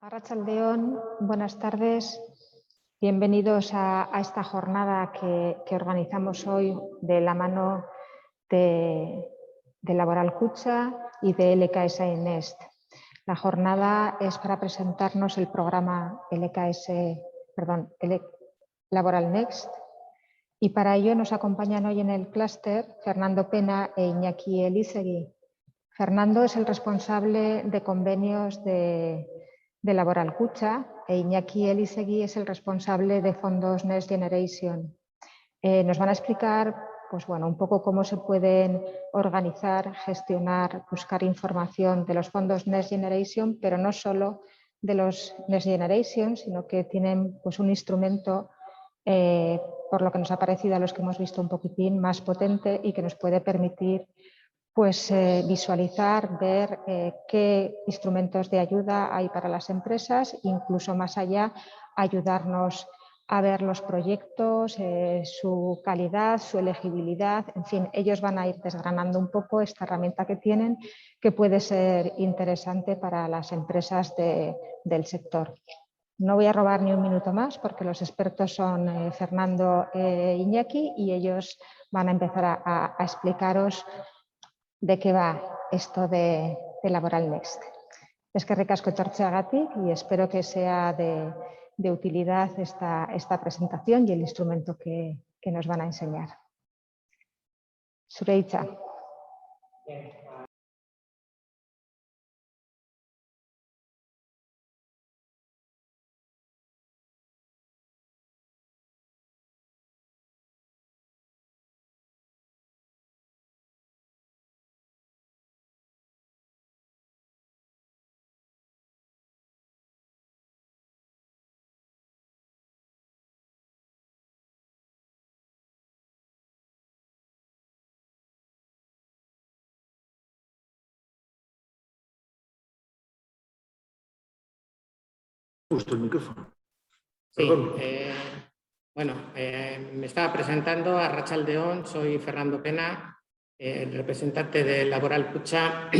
Arratsaldeon, buenas tardes. Bienvenidos a esta jornada que organizamos hoy de la mano de Laboral Kutxa y de LKS Next. La jornada es para presentarnos el programa Laboral Next, y para ello nos acompañan hoy en el clúster Fernando Pena e Iñaki Elizegui. Fernando es el responsable de convenios de Laboral Kutxa e Iñaki Elizegui es el responsable de fondos Next Generation. Nos van a explicar un poco cómo se pueden organizar, gestionar, buscar información de los fondos Next Generation, pero no solo de los Next Generation, sino que tienen un instrumento, por lo que nos ha parecido a los que hemos visto un poquitín más potente y que nos puede permitir visualizar, ver qué instrumentos de ayuda hay para las empresas, incluso más allá, ayudarnos a ver los proyectos, su calidad, su elegibilidad, en fin, ellos van a ir desgranando un poco esta herramienta que tienen, que puede ser interesante para las empresas del sector. No voy a robar ni un minuto más porque los expertos son Fernando e Iñaki y ellos van a empezar a explicaros de qué va esto de Laboral Next. Eskerrik asko etortzeagatik y espero que sea de utilidad esta presentación y el instrumento que nos van a enseñar. Zure hitza. Justo el micrófono. Sí, me estaba presentando a Arratsaldeon, soy Fernando Pena, el representante de Laboral Kutxa,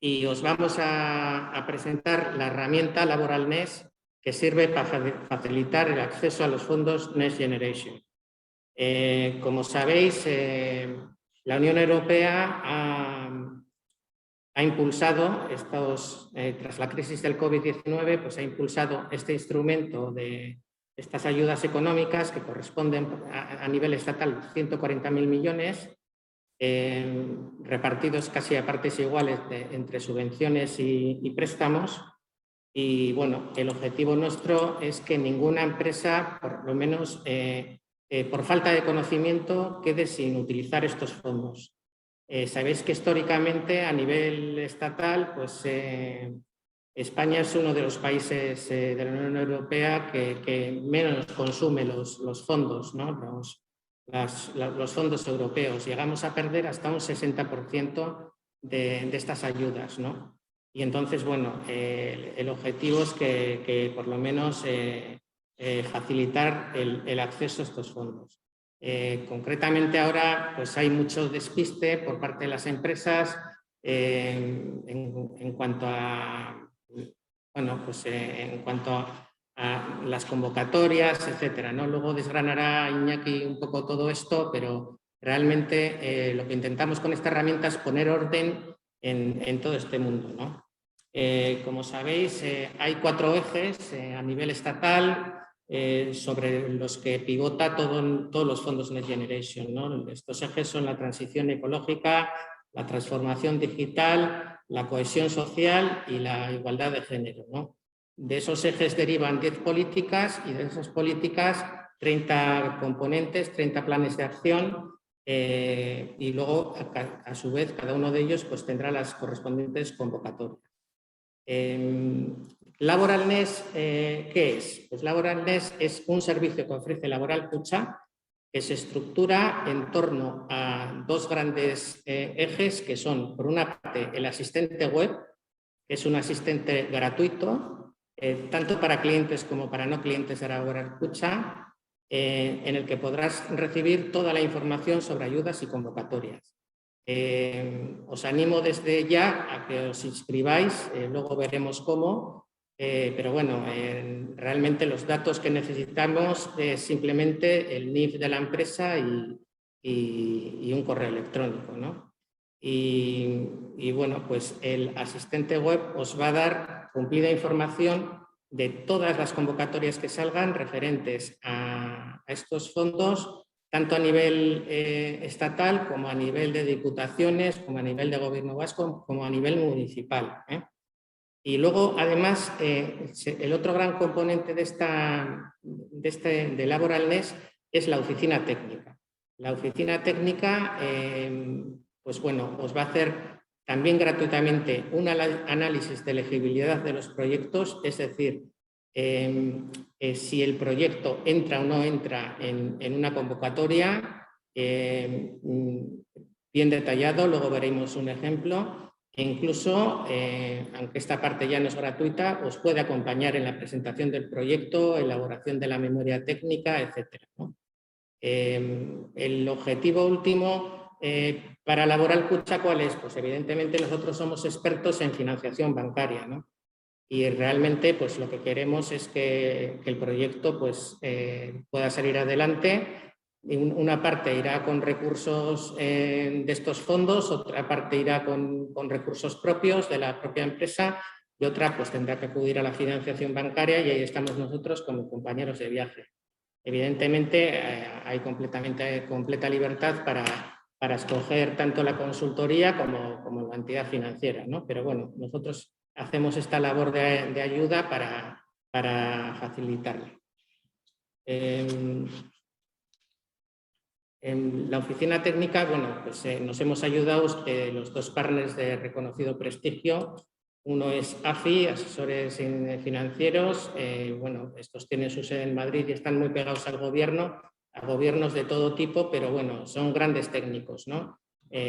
y os vamos a presentar la herramienta Laboral Next que sirve para facilitar el acceso a los fondos Next Generation. Como sabéis, la Unión Europea ha impulsado tras la crisis del COVID-19, pues ha impulsado este instrumento de estas ayudas económicas que corresponden a nivel estatal 140.000 millones, repartidos casi a partes iguales entre subvenciones y préstamos. Y bueno, el objetivo nuestro es que ninguna empresa, por lo menos por falta de conocimiento, quede sin utilizar estos fondos. Sabéis que históricamente a nivel estatal, pues España es uno de los países de la Unión Europea que menos consume los fondos, ¿no? Los fondos europeos. Llegamos a perder hasta un 60% de estas ayudas, ¿no? Y entonces, bueno, el objetivo es que por lo menos facilitar el acceso a estos fondos. Concretamente ahora pues hay mucho despiste por parte de las empresas en cuanto a las convocatorias, etcétera, ¿no? Luego desgranará Iñaki un poco todo esto, pero realmente lo que intentamos con esta herramienta es poner orden en todo este mundo, ¿no? Como sabéis, hay 4 ejes a nivel estatal sobre los que pivota todos los fondos Next Generation, ¿no? Estos ejes son la transición ecológica, la transformación digital, la cohesión social y la igualdad de género, ¿no? De esos ejes derivan 10 políticas y de esas políticas 30 componentes, 30 planes de acción y luego a su vez cada uno de ellos pues, tendrá las correspondientes convocatorias. Laboral Next, ¿qué es? Pues Laboral Next es un servicio que ofrece Laboral Kutxa que se estructura en torno a 2 grandes ejes que son, por una parte, el asistente web, que es un asistente gratuito, tanto para clientes como para no clientes de Laboral Kutxa, en el que podrás recibir toda la información sobre ayudas y convocatorias. Os animo desde ya a que os inscribáis, luego veremos cómo, pero bueno, realmente los datos que necesitamos es simplemente el NIF de la empresa y un correo electrónico, ¿no? Y bueno, pues el asistente web os va a dar cumplida información de todas las convocatorias que salgan referentes a estos fondos, tanto a nivel estatal como a nivel de diputaciones, como a nivel de gobierno vasco, como a nivel municipal. Y luego, además, el otro gran componente de Laboral Nest es la oficina técnica. La oficina técnica, pues bueno, os va a hacer también gratuitamente un análisis de elegibilidad de los proyectos, es decir, si el proyecto entra o no entra en una convocatoria, bien detallado, luego veremos un ejemplo, e incluso, aunque esta parte ya no es gratuita, os puede acompañar en la presentación del proyecto, elaboración de la memoria técnica, etc., ¿no? El objetivo último para Laboral Kutxa, ¿cuál es? Pues evidentemente nosotros somos expertos en financiación bancaria, ¿no? Y realmente pues lo que queremos es que el proyecto pues, pueda salir adelante. Una parte irá con recursos de estos fondos, otra parte irá con recursos propios de la propia empresa y otra pues tendrá que acudir a la financiación bancaria y ahí estamos nosotros como compañeros de viaje. Evidentemente hay completa libertad para escoger tanto la consultoría como la entidad financiera, ¿no? Pero bueno, nosotros hacemos esta labor de ayuda para facilitarla. En la oficina técnica, bueno, pues nos hemos ayudado los dos partners de reconocido prestigio. Uno es AFI, Asesores Financieros. Bueno, estos tienen su sede en Madrid y están muy pegados al gobierno, a gobiernos de todo tipo, pero bueno, son grandes técnicos, ¿no?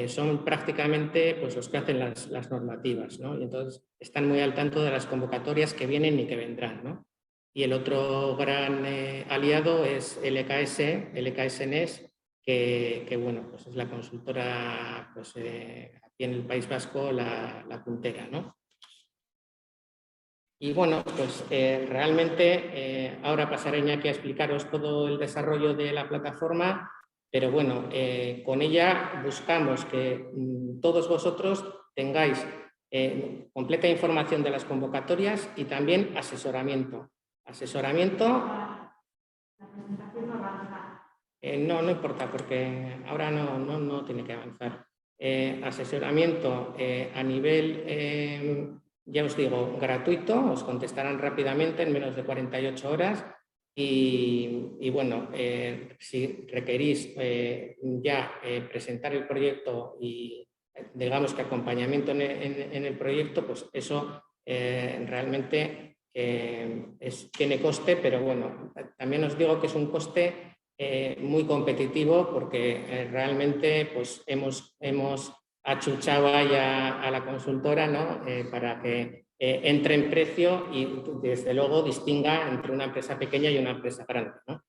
Son prácticamente pues, los que hacen las normativas, ¿no? Y entonces están muy al tanto de las convocatorias que vienen y que vendrán, ¿no? Y el otro gran aliado es LKS Nest, que bueno, pues es la consultora pues, aquí en el País Vasco la puntera, ¿no? Y bueno, pues realmente ahora pasaré Iñaki a explicaros todo el desarrollo de la plataforma, pero bueno, con ella buscamos que todos vosotros tengáis completa información de las convocatorias y también asesoramiento. Asesoramiento. No importa, porque ahora no tiene que avanzar. Asesoramiento a nivel, ya os digo, gratuito, os contestarán rápidamente en menos de 48 horas y bueno, si requerís ya presentar el proyecto y digamos que acompañamiento en el proyecto, pues eso realmente tiene coste, pero bueno, también os digo que es un coste muy competitivo porque realmente pues, hemos achuchado a la consultora, ¿no? Para que entre en precio y desde luego distinga entre una empresa pequeña y una empresa grande, ¿no?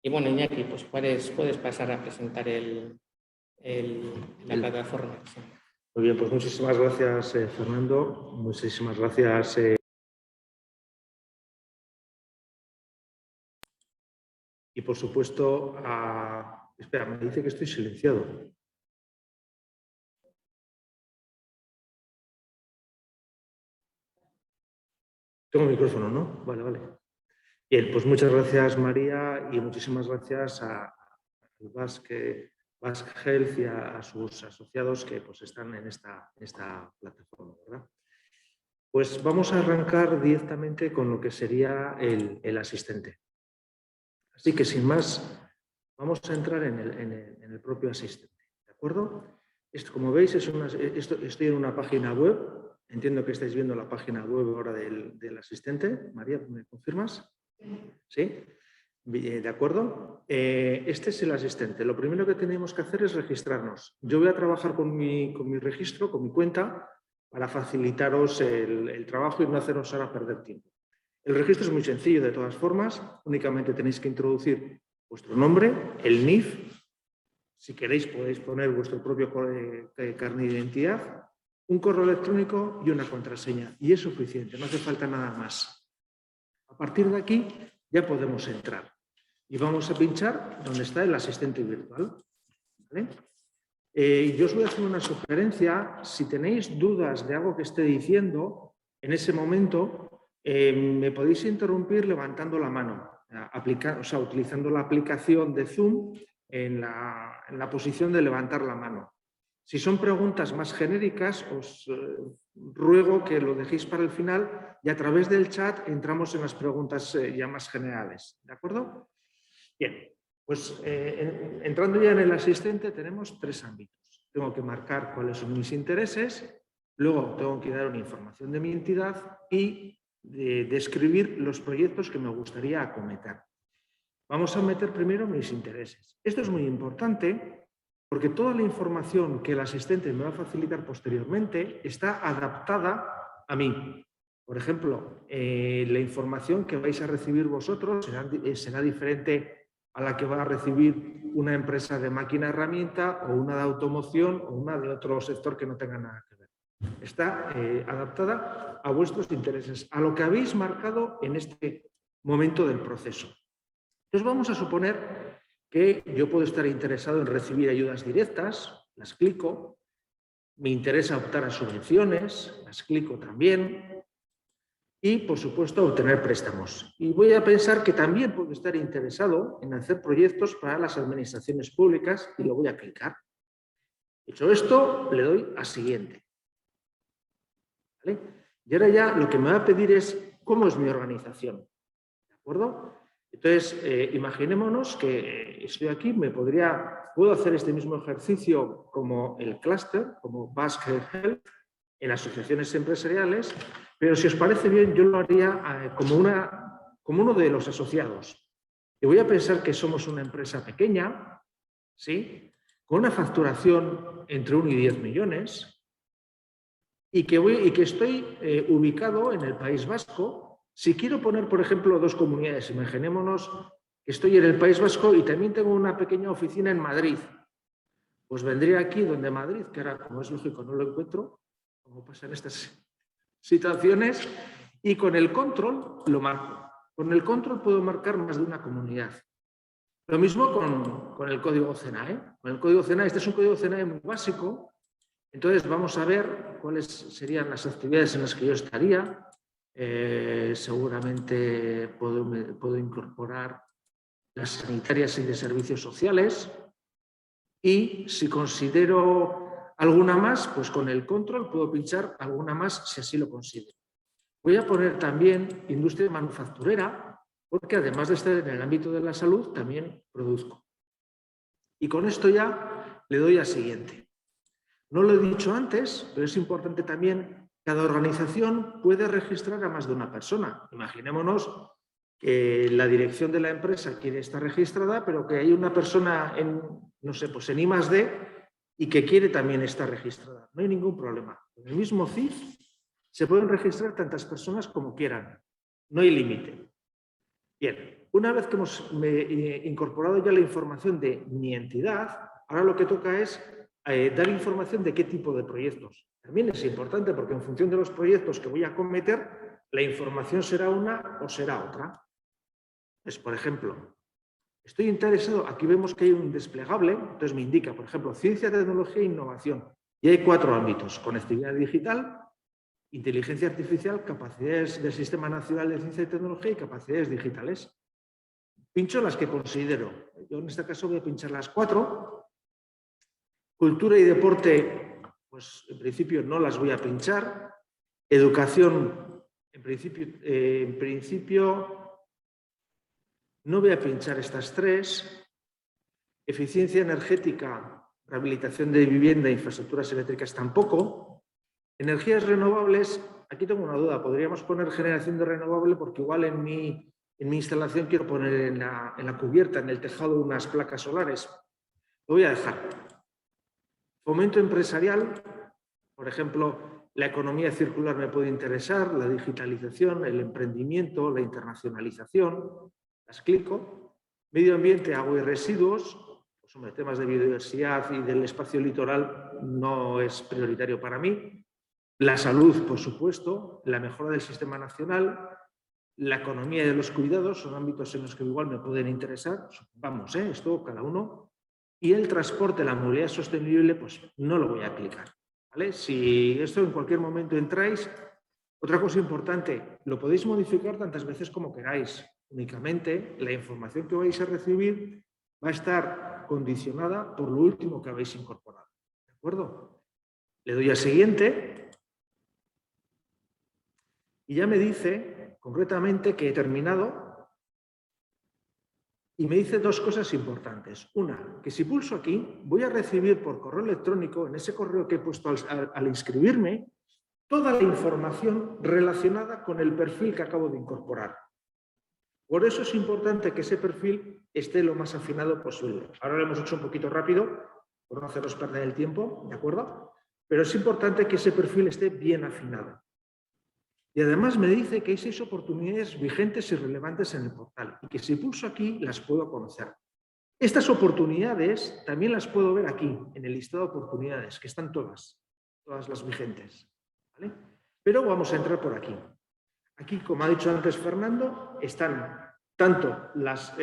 Y bueno, Iñaki, pues puedes pasar a presentar la plataforma. Sí. Muy bien, pues muchísimas gracias, Fernando. Muchísimas gracias. Y por supuesto, espera, me dice que estoy silenciado. Tengo micrófono, ¿no? Vale, vale. Bien, pues muchas gracias, María, y muchísimas gracias al Basque Health y a sus asociados que pues, están en esta plataforma, ¿verdad? Pues vamos a arrancar directamente con lo que sería el asistente. Así que, sin más, vamos a entrar en el propio asistente, ¿de acuerdo? Esto, como veis, estoy en una página web. Entiendo que estáis viendo la página web ahora del asistente. María, ¿me confirmas? ¿Sí? De acuerdo. Este es el asistente. Lo primero que tenemos que hacer es registrarnos. Yo voy a trabajar con mi registro, con mi cuenta, para facilitaros el trabajo y no haceros ahora perder tiempo. El registro es muy sencillo, de todas formas. Únicamente tenéis que introducir vuestro nombre, el NIF, Si queréis podéis poner vuestro propio carnet de identidad, un correo electrónico y una contraseña. Y es suficiente, no hace falta nada más. A partir de aquí ya podemos entrar. Y vamos a pinchar donde está el asistente virtual. ¿Vale? Yo os voy a hacer una sugerencia. Si tenéis dudas de algo que esté diciendo, en ese momento me podéis interrumpir levantando la mano, utilizando la aplicación de Zoom en la posición de levantar la mano. Si son preguntas más genéricas, os ruego que lo dejéis para el final y a través del chat entramos en las preguntas ya más generales. ¿De acuerdo? Bien, pues entrando ya en el asistente tenemos 3 ámbitos. Tengo que marcar cuáles son mis intereses, luego tengo que dar una información de mi entidad y describir los proyectos que me gustaría acometer. Vamos a meter primero mis intereses. Esto es muy importante porque toda la información que el asistente me va a facilitar posteriormente está adaptada a mí. Por ejemplo, la información que vais a recibir vosotros será diferente a la que va a recibir una empresa de máquina herramienta o una de automoción o una de otro sector que no tenga nada que ver. Está adaptada a vuestros intereses, a lo que habéis marcado en este momento del proceso. Entonces vamos a suponer que yo puedo estar interesado en recibir ayudas directas, las clico, me interesa optar a subvenciones, las clico también y, por supuesto, obtener préstamos. Y voy a pensar que también puedo estar interesado en hacer proyectos para las administraciones públicas y lo voy a clicar. Hecho esto, le doy a siguiente. ¿Vale? Y ahora ya lo que me va a pedir es cómo es mi organización. ¿De acuerdo? Entonces, imaginémonos que estoy aquí, puedo hacer este mismo ejercicio como el clúster, como Basque Health, en asociaciones empresariales, pero si os parece bien, yo lo haría como uno de los asociados. Y voy a pensar que somos una empresa pequeña, ¿sí? Con una facturación entre 1 y 10 millones, y que estoy ubicado en el País Vasco. Si quiero poner, por ejemplo, 2 comunidades, imaginémonos que estoy en el País Vasco y también tengo una pequeña oficina en Madrid. Pues vendría aquí donde Madrid, que ahora, como es lógico, no lo encuentro, como pasa en estas situaciones, y con el control lo marco. Con el control puedo marcar más de una comunidad. Lo mismo con el código CENAE. Con el código CENAE, este es un código CENAE muy básico, entonces vamos a ver cuáles serían las actividades en las que yo estaría. Seguramente puedo incorporar las sanitarias y de servicios sociales y si considero alguna más, pues con el control puedo pinchar alguna más si así lo considero. Voy a poner también industria manufacturera porque además de estar en el ámbito de la salud también produzco. Y con esto ya le doy a siguiente. No lo he dicho antes, pero es importante también. Cada organización puede registrar a más de una persona. Imaginémonos que la dirección de la empresa quiere estar registrada, pero que hay una persona en, no sé, pues en I+D y que quiere también estar registrada. No hay ningún problema. En el mismo CIF se pueden registrar tantas personas como quieran. No hay límite. Bien, una vez que hemos incorporado ya la información de mi entidad, ahora lo que toca es dar información de qué tipo de proyectos. También es importante porque en función de los proyectos que voy a acometer, la información será una o será otra. Pues, por ejemplo, estoy interesado, aquí vemos que hay un desplegable, entonces me indica, por ejemplo, ciencia, tecnología e innovación. Y hay 4 ámbitos: conectividad digital, inteligencia artificial, capacidades del Sistema Nacional de Ciencia y Tecnología y capacidades digitales. Pincho las que considero. Yo en este caso voy a pinchar las 4. Cultura y deporte, pues en principio no las voy a pinchar. Educación, en principio no voy a pinchar estas 3. Eficiencia energética, rehabilitación de vivienda e infraestructuras eléctricas tampoco. Energías renovables, aquí tengo una duda. Podríamos poner generación de renovable porque igual en mi instalación quiero poner en la cubierta, en el tejado, unas placas solares. Lo voy a dejar. Fomento empresarial, por ejemplo, la economía circular me puede interesar, la digitalización, el emprendimiento, la internacionalización, las clico. Medio ambiente, agua y residuos, por pues, hombre, temas de biodiversidad y del espacio litoral no es prioritario para mí. La salud, por supuesto, la mejora del sistema nacional, la economía de los cuidados son ámbitos en los que igual me pueden interesar, supongamos, esto cada uno. Y el transporte, la movilidad sostenible, pues no lo voy a aplicar, ¿vale? Si esto en cualquier momento entráis, otra cosa importante, lo podéis modificar tantas veces como queráis. Únicamente la información que vais a recibir va a estar condicionada por lo último que habéis incorporado, ¿de acuerdo? Le doy a siguiente y ya me dice concretamente que he terminado y me dice dos cosas importantes. Una, que si pulso aquí voy a recibir por correo electrónico, en ese correo que he puesto al inscribirme, toda la información relacionada con el perfil que acabo de incorporar. Por eso es importante que ese perfil esté lo más afinado posible. Ahora lo hemos hecho un poquito rápido, por no haceros perder el tiempo, ¿de acuerdo? Pero es importante que ese perfil esté bien afinado. Y además me dice que hay 6 oportunidades vigentes y relevantes en el portal y que si pulso aquí las puedo conocer. Estas oportunidades también las puedo ver aquí, en el listado de oportunidades, que están todas las vigentes, ¿vale? Pero vamos a entrar por aquí. Aquí, como ha dicho antes Fernando, están tanto las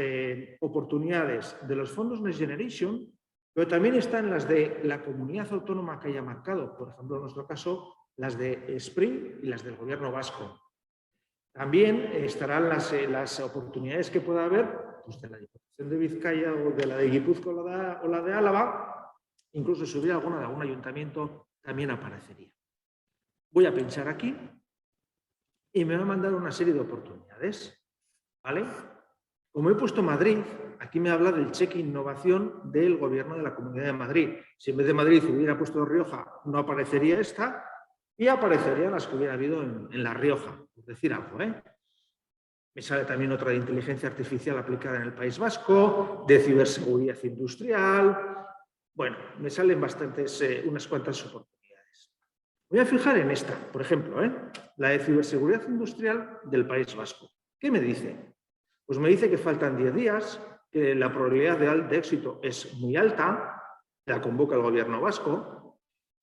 oportunidades de los fondos Next Generation, pero también están las de la comunidad autónoma que haya marcado, por ejemplo, en nuestro caso, las de Spring y las del Gobierno vasco. También estarán las oportunidades que pueda haber pues, de la Diputación de Vizcaya o de la de Guipúzcoa o la de Álava, incluso si hubiera alguna de algún ayuntamiento, también aparecería. Voy a pinchar aquí y me va a mandar una serie de oportunidades, ¿vale? Como he puesto Madrid, aquí me habla del cheque innovación del Gobierno de la Comunidad de Madrid. Si en vez de Madrid hubiera puesto Rioja, no aparecería esta y aparecerían las que hubiera habido en La Rioja, por decir algo, ¿eh? Me sale también otra de inteligencia artificial aplicada en el País Vasco, de ciberseguridad industrial. Bueno, me salen unas cuantas oportunidades. Voy a fijar en esta, por ejemplo, la de ciberseguridad industrial del País Vasco. ¿Qué me dice? Pues me dice que faltan 10 días, que la probabilidad de éxito es muy alta, la convoca el Gobierno vasco.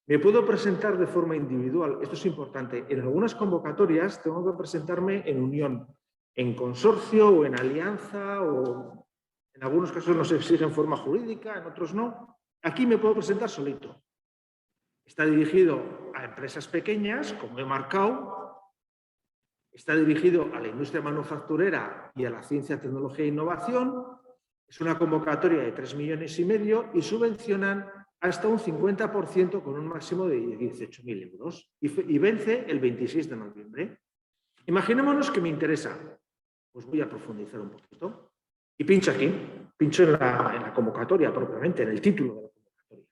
Me puedo presentar de forma individual, esto es importante. En algunas convocatorias tengo que presentarme en unión, en consorcio o en alianza, o en algunos casos nos exigen forma jurídica, en otros no. Aquí me puedo presentar solito. Está dirigido a empresas pequeñas, como he marcado. Está dirigido a la industria manufacturera y a la ciencia, tecnología e innovación. Es una convocatoria de 3,5 millones y subvencionan hasta un 50% con un máximo de 18.000 euros. Y vence el 26 de noviembre. Imaginémonos que me interesa. Pues voy a profundizar un poquito. Y pincho aquí. Pincho en la convocatoria propiamente, en el título de la convocatoria.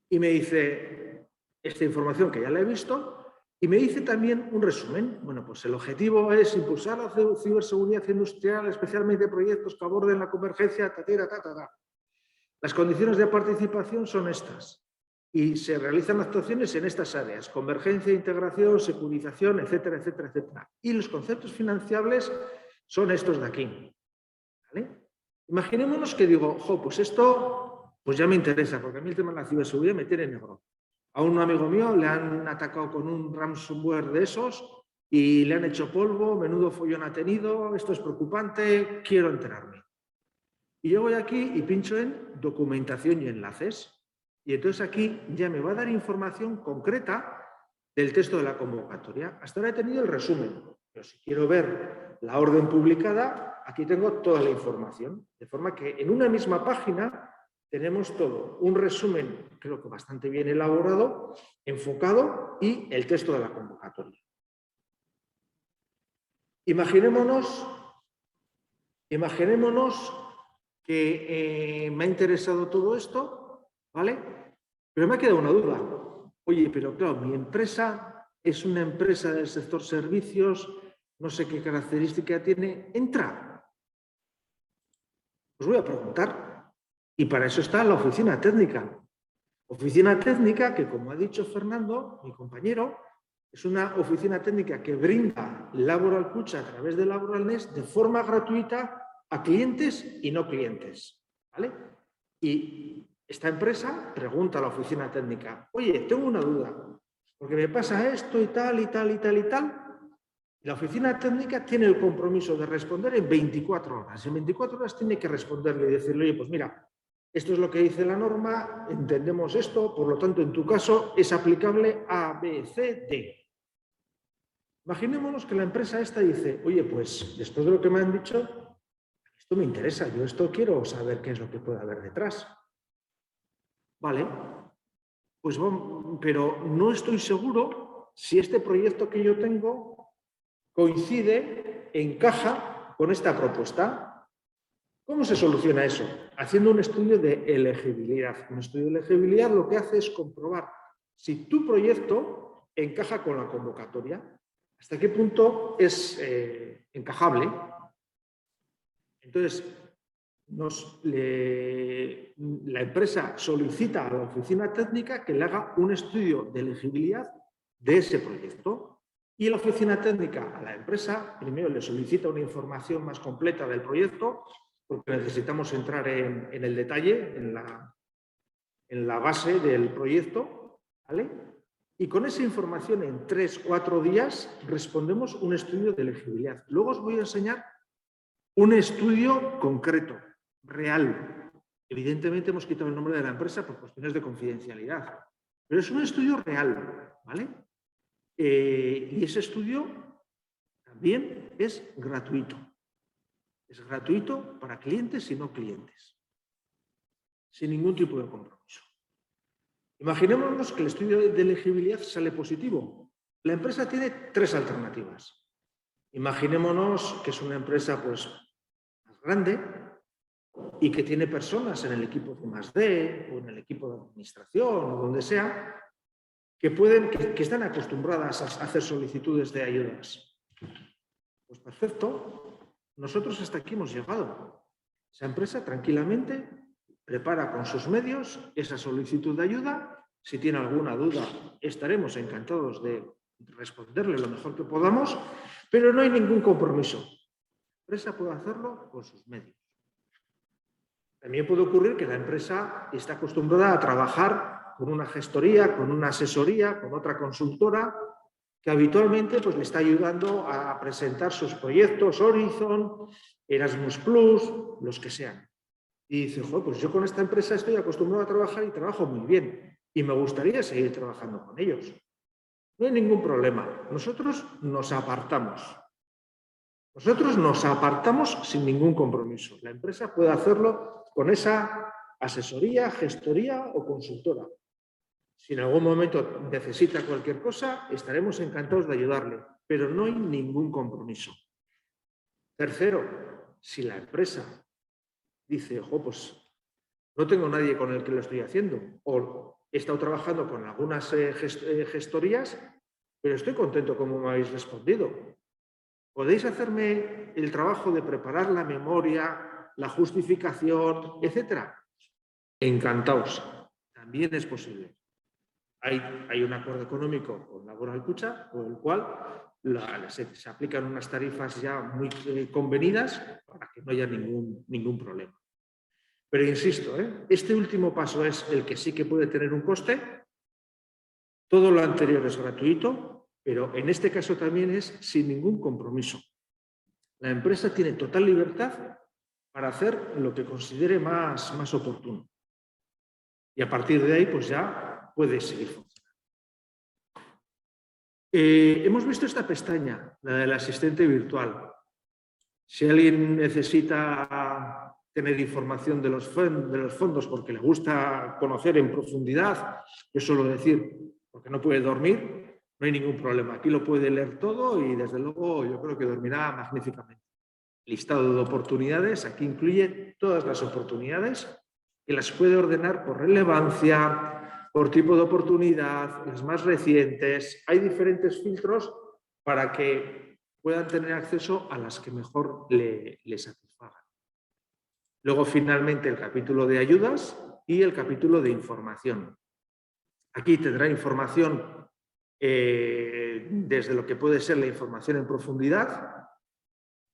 Y me dice esta información que ya la he visto. Y me dice también un resumen. Bueno, pues el objetivo es impulsar la ciberseguridad industrial, especialmente proyectos que aborden la convergencia, Las condiciones de participación son estas y se realizan actuaciones en estas áreas: convergencia, integración, securización, etcétera, etcétera, etcétera. Y los conceptos financiables son estos de aquí, ¿vale? Imaginémonos que digo, pues esto pues ya me interesa, porque a mí el tema de la ciberseguridad me tiene negro. A un amigo mío le han atacado con un ransomware de esos y le han hecho polvo, menudo follón ha tenido, esto es preocupante, quiero enterarme. Y yo voy aquí y pincho en documentación y enlaces. Y entonces aquí ya me va a dar información concreta del texto de la convocatoria. Hasta ahora he tenido el resumen, pero si quiero ver la orden publicada, aquí tengo toda la información. De forma que en una misma página tenemos todo, un resumen, creo que bastante bien elaborado, enfocado y el texto de la convocatoria. Imaginémonos que me ha interesado todo esto, ¿vale? Pero me ha quedado una duda. Oye, pero claro, mi empresa es una empresa del sector servicios, no sé qué característica tiene, ¿entra? Os voy a preguntar. Y para eso está la oficina técnica. Oficina técnica que, como ha dicho Fernando, mi compañero, es una oficina técnica que brinda Laboral Kutxa a través de Laboral Next de forma gratuita a clientes y no clientes, ¿vale? Y esta empresa pregunta a la oficina técnica, oye, tengo una duda, porque me pasa esto y tal, y tal, y tal, y tal. Y la oficina técnica tiene el compromiso de responder en 24 horas. En 24 horas tiene que responderle y decirle, oye, pues mira, esto es lo que dice la norma, entendemos esto, por lo tanto, en tu caso, es aplicable a, B, C, D. Imaginémonos que la empresa esta dice, oye, pues después de lo que me han dicho, esto me interesa, yo esto quiero saber qué es lo que puede haber detrás. Vale, pues pero no estoy seguro si este proyecto que yo tengo coincide, encaja con esta propuesta. ¿Cómo se soluciona eso? Haciendo un estudio de elegibilidad. Un estudio de elegibilidad lo que hace es comprobar si tu proyecto encaja con la convocatoria, hasta qué punto es encajable. Entonces, la empresa solicita a la oficina técnica que le haga un estudio de elegibilidad de ese proyecto. Y la oficina técnica a la empresa primero le solicita una información más completa del proyecto, porque necesitamos entrar en el detalle, en la base del proyecto, ¿vale? Y con esa información en 3-4 días respondemos un estudio de elegibilidad. Luego os voy a enseñar un estudio concreto, real. Evidentemente hemos quitado el nombre de la empresa por cuestiones de confidencialidad, pero es un estudio real, ¿vale? Y ese estudio también es gratuito. Es gratuito para clientes y no clientes, sin ningún tipo de compromiso. Imaginémonos que el estudio de elegibilidad sale positivo. La empresa tiene 3 alternativas. Imaginémonos que es una empresa pues, más grande y que tiene personas en el equipo de +D o en el equipo de administración o donde sea que están acostumbradas a hacer solicitudes de ayudas. Pues perfecto, nosotros hasta aquí hemos llegado. Esa empresa tranquilamente prepara con sus medios esa solicitud de ayuda. Si tiene alguna duda, estaremos encantados de responderle lo mejor que podamos, pero no hay ningún compromiso. La empresa puede hacerlo con sus medios. También puede ocurrir que la empresa está acostumbrada a trabajar con una gestoría, con una asesoría, con otra consultora, que habitualmente pues, le está ayudando a presentar sus proyectos, Horizon, Erasmus Plus, los que sean. Y dice, pues yo con esta empresa estoy acostumbrado a trabajar y trabajo muy bien. Y me gustaría seguir trabajando con ellos. No hay ningún problema. Nosotros nos apartamos. Nosotros nos apartamos sin ningún compromiso. La empresa puede hacerlo con esa asesoría, gestoría o consultora. Si en algún momento necesita cualquier cosa, estaremos encantados de ayudarle, pero no hay ningún compromiso. Tercero, si la empresa dice, pues no tengo nadie con el que lo estoy haciendo, o he estado trabajando con algunas gestorías, pero estoy contento como me habéis respondido. ¿Podéis hacerme el trabajo de preparar la memoria, la justificación, etcétera? Encantados. También es posible. Hay un acuerdo económico con Laboral Kutxa, por el cual se aplican unas tarifas ya muy convenidas para que no haya ningún problema. Pero insisto, este último paso es el que sí que puede tener un coste. Todo lo anterior es gratuito, pero en este caso también es sin ningún compromiso. La empresa tiene total libertad para hacer lo que considere más oportuno. Y a partir de ahí, pues ya puede seguir funcionando. Hemos visto esta pestaña, la del asistente virtual. Si alguien necesita tener información de los fondos porque le gusta conocer en profundidad, yo suelo decir, porque no puede dormir, no hay ningún problema. Aquí lo puede leer todo y desde luego yo creo que dormirá magníficamente. Listado de oportunidades, aquí incluye todas las oportunidades y las puede ordenar por relevancia, por tipo de oportunidad, las más recientes. Hay diferentes filtros para que puedan tener acceso a las que mejor les satisfagan. Luego, finalmente, el capítulo de ayudas y el capítulo de información. Aquí tendrá información desde lo que puede ser la información en profundidad.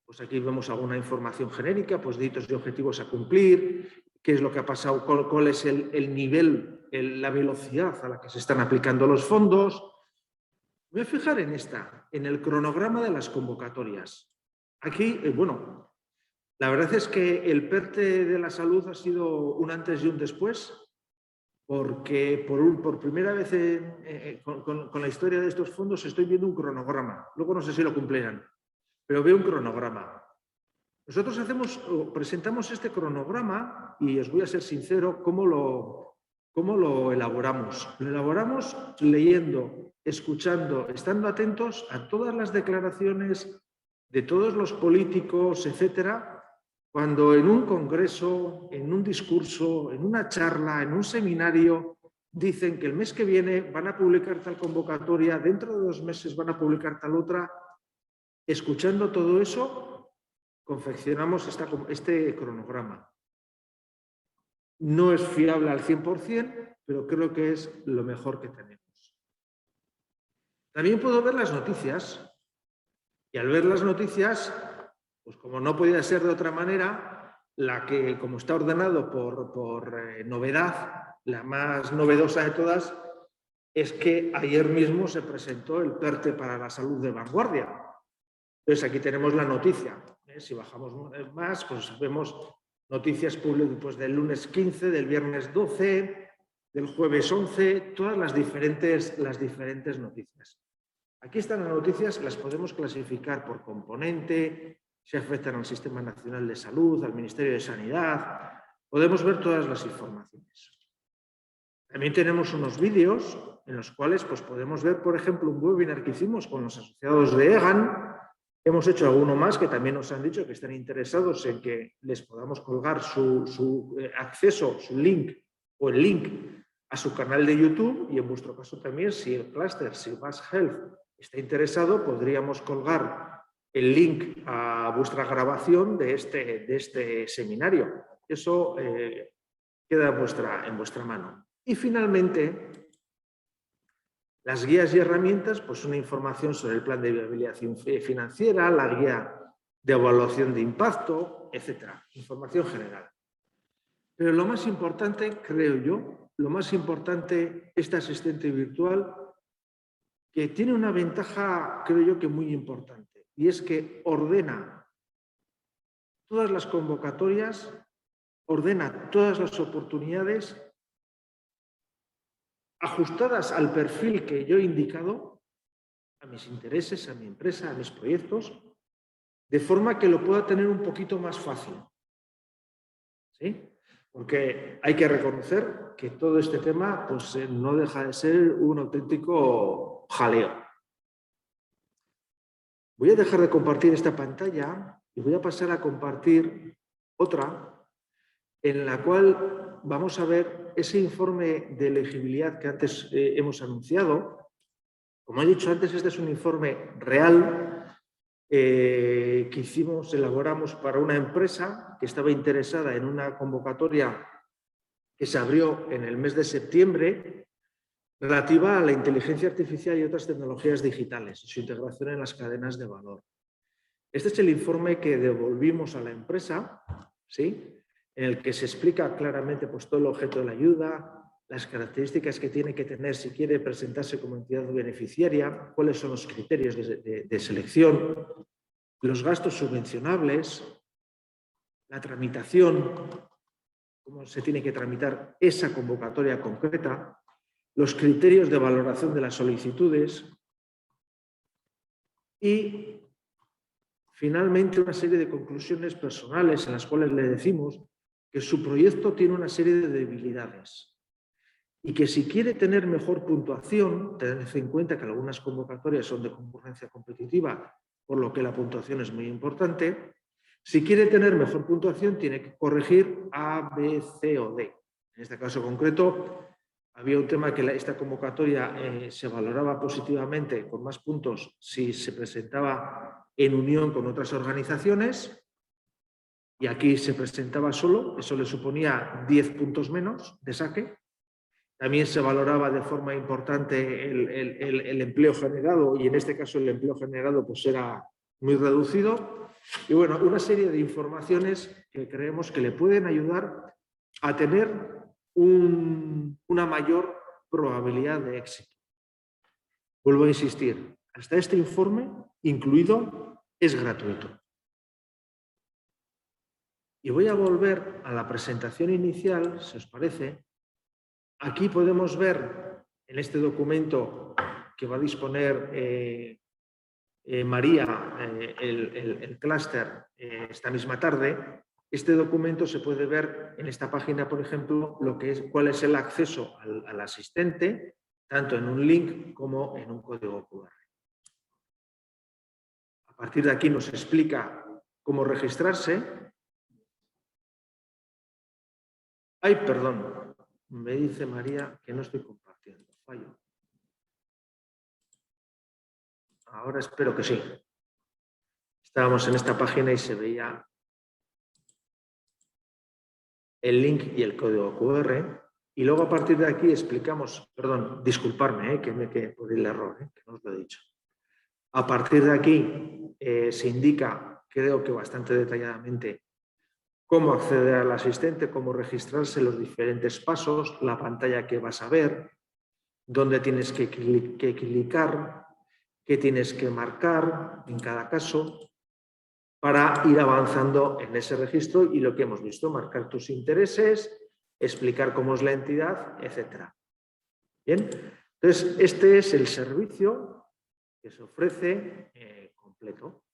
Pues aquí vemos alguna información genérica, pues de hitos y objetivos a cumplir, qué es lo que ha pasado, cuál es el nivel, la velocidad a la que se están aplicando los fondos. Me voy a fijar en el cronograma de las convocatorias. Aquí, bueno, la verdad es que el PERTE de la salud ha sido un antes y un después, porque por primera vez con la historia de estos fondos estoy viendo un cronograma. Luego no sé si lo cumplirán, pero veo un cronograma. Nosotros presentamos este cronograma y os voy a ser sincero, ¿cómo lo elaboramos? Lo elaboramos leyendo, escuchando, estando atentos a todas las declaraciones de todos los políticos, etcétera, cuando en un congreso, en un discurso, en una charla, en un seminario, dicen que el mes que viene van a publicar tal convocatoria, dentro de 2 meses van a publicar tal otra. Escuchando todo eso, confeccionamos este cronograma. No es fiable al 100%, pero creo que es lo mejor que tenemos. También puedo ver las noticias, y al ver las noticias, pues como no podía ser de otra manera, la que, como está ordenado por novedad, la más novedosa de todas, es que ayer mismo se presentó el PERTE para la salud de vanguardia. Entonces aquí tenemos la noticia. Si bajamos más, pues vemos noticias públicas pues, del lunes 15, del viernes 12, del jueves 11, todas las diferentes noticias. Aquí están las noticias, las podemos clasificar por componente, si afectan al Sistema Nacional de Salud, al Ministerio de Sanidad. Podemos ver todas las informaciones. También tenemos unos vídeos en los cuales pues, podemos ver, por ejemplo, un webinar que hicimos con los asociados de EGAN. Hemos hecho alguno más que también nos han dicho que están interesados en que les podamos colgar su acceso, su link o el link a su canal de YouTube, y en vuestro caso también, si el clúster, si Basque Health está interesado, podríamos colgar el link a vuestra grabación de este seminario. Eso queda en vuestra mano. Y finalmente, las guías y herramientas, pues una información sobre el plan de viabilidad financiera, la guía de evaluación de impacto, etcétera. Información general. Pero lo más importante, creo yo, lo más importante, este asistente virtual, que tiene una ventaja, creo yo, que muy importante, y es que ordena todas las convocatorias, ordena todas las oportunidades ajustadas al perfil que yo he indicado, a mis intereses, a mi empresa, a mis proyectos, de forma que lo pueda tener un poquito más fácil. ¿Sí? Porque hay que reconocer que todo este tema pues, no deja de ser un auténtico jaleo. Voy a dejar de compartir esta pantalla y voy a pasar a compartir otra en la cual vamos a ver ese informe de elegibilidad que antes hemos anunciado. Como he dicho antes, este es un informe real que elaboramos para una empresa que estaba interesada en una convocatoria que se abrió en el mes de septiembre relativa a la inteligencia artificial y otras tecnologías digitales y su integración en las cadenas de valor. Este es el informe que devolvimos a la empresa, ¿sí? En el que se explica claramente pues, todo el objeto de la ayuda, las características que tiene que tener si quiere presentarse como entidad beneficiaria, cuáles son los criterios de selección, los gastos subvencionables, la tramitación, cómo se tiene que tramitar esa convocatoria concreta, los criterios de valoración de las solicitudes y, finalmente, una serie de conclusiones personales en las cuales le decimos que su proyecto tiene una serie de debilidades y que si quiere tener mejor puntuación, tened en cuenta que algunas convocatorias son de concurrencia competitiva, por lo que la puntuación es muy importante. Si quiere tener mejor puntuación, tiene que corregir A, B, C o D. En este caso concreto, había un tema que esta convocatoria se valoraba positivamente con más puntos si se presentaba en unión con otras organizaciones, y aquí se presentaba solo, eso le suponía 10 puntos menos de saque. También se valoraba de forma importante el empleo generado, y en este caso el empleo generado pues era muy reducido. Y bueno, una serie de informaciones que creemos que le pueden ayudar a tener una mayor probabilidad de éxito. Vuelvo a insistir, hasta este informe incluido es gratuito. Y voy a volver a la presentación inicial, si os parece. Aquí podemos ver en este documento que va a disponer María, el clúster, esta misma tarde. Este documento se puede ver en esta página, por ejemplo, cuál es el acceso al asistente, tanto en un link como en un código QR. A partir de aquí nos explica cómo registrarse. Ay, perdón, me dice María que no estoy compartiendo. Fallo. Ahora espero que sí. Estábamos en esta página y se veía el link y el código QR. Y luego a partir de aquí explicamos, perdón, disculparme, que por el error, que no os lo he dicho. A partir de aquí se indica, creo que bastante detalladamente, cómo acceder al asistente, cómo registrarse, los diferentes pasos, la pantalla que vas a ver, dónde tienes que clicar, qué tienes que marcar en cada caso, para ir avanzando en ese registro y lo que hemos visto, marcar tus intereses, explicar cómo es la entidad, etc. Bien, entonces este es el servicio que se ofrece completo.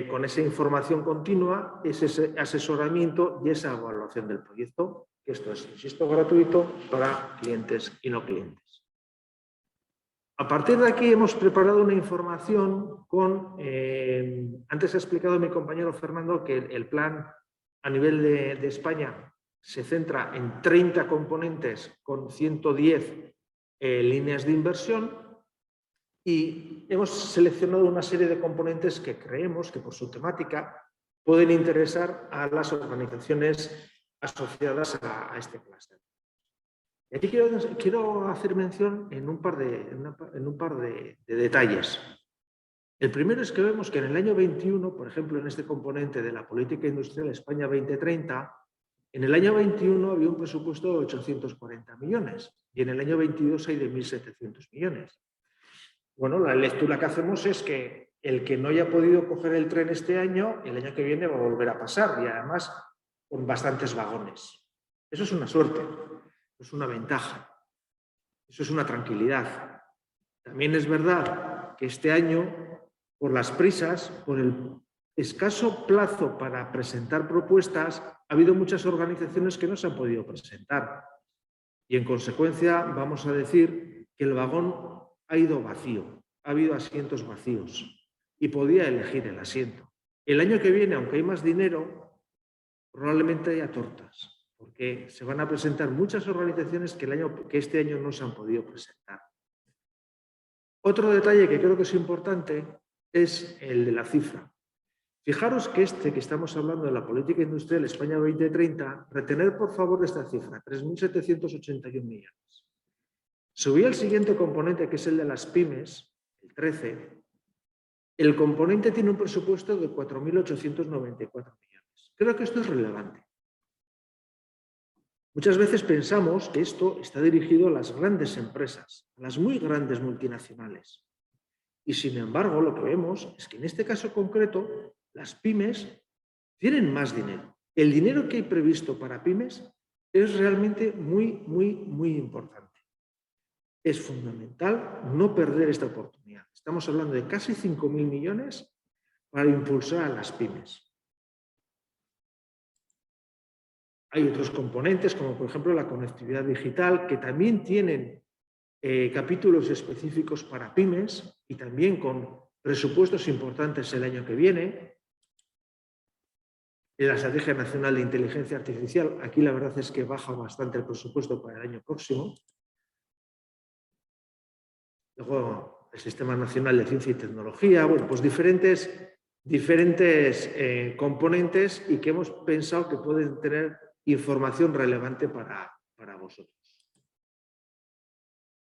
Con esa información continua, ese asesoramiento y esa evaluación del proyecto, que esto es, insisto, gratuito para clientes y no clientes. A partir de aquí hemos preparado una información con, antes ha explicado mi compañero Fernando que el plan a nivel de España se centra en 30 componentes con 110 líneas de inversión. Y hemos seleccionado una serie de componentes que creemos que por su temática pueden interesar a las organizaciones asociadas a este clúster. Y aquí quiero hacer mención en un par de detalles. El primero es que vemos que en el año 21, por ejemplo, en este componente de la política industrial España 2030, en el año 21 había un presupuesto de 840 millones y en el año 22 hay de 1.700 millones. Bueno, la lectura que hacemos es que el que no haya podido coger el tren este año, el año que viene va a volver a pasar y además con bastantes vagones. Eso es una suerte, es una ventaja, eso es una tranquilidad. También es verdad que este año, por las prisas, por el escaso plazo para presentar propuestas, ha habido muchas organizaciones que no se han podido presentar. Y en consecuencia vamos a decir que el vagón ha ido vacío, ha habido asientos vacíos y podía elegir el asiento. El año que viene, aunque hay más dinero, probablemente haya tortas, porque se van a presentar muchas organizaciones que este año no se han podido presentar. Otro detalle que creo que es importante es el de la cifra. Fijaros que que estamos hablando de la política industrial España 2030, retener por favor esta cifra, 3.781 millones. Subí al siguiente componente, que es el de las pymes, el 13. El componente tiene un presupuesto de 4.894 millones. Creo que esto es relevante. Muchas veces pensamos que esto está dirigido a las grandes empresas, a las muy grandes multinacionales. Y sin embargo, lo que vemos es que en este caso concreto, las pymes tienen más dinero. El dinero que hay previsto para pymes es realmente muy importante. Es fundamental no perder esta oportunidad. Estamos hablando de casi 5.000 millones para impulsar a las pymes. Hay otros componentes, como por ejemplo la conectividad digital, que también tienen capítulos específicos para pymes y también con presupuestos importantes el año que viene. En la Estrategia Nacional de Inteligencia Artificial, aquí la verdad es que baja bastante el presupuesto para el año próximo. Luego, el Sistema Nacional de Ciencia y Tecnología, bueno, pues diferentes componentes y que hemos pensado que pueden tener información relevante para vosotros.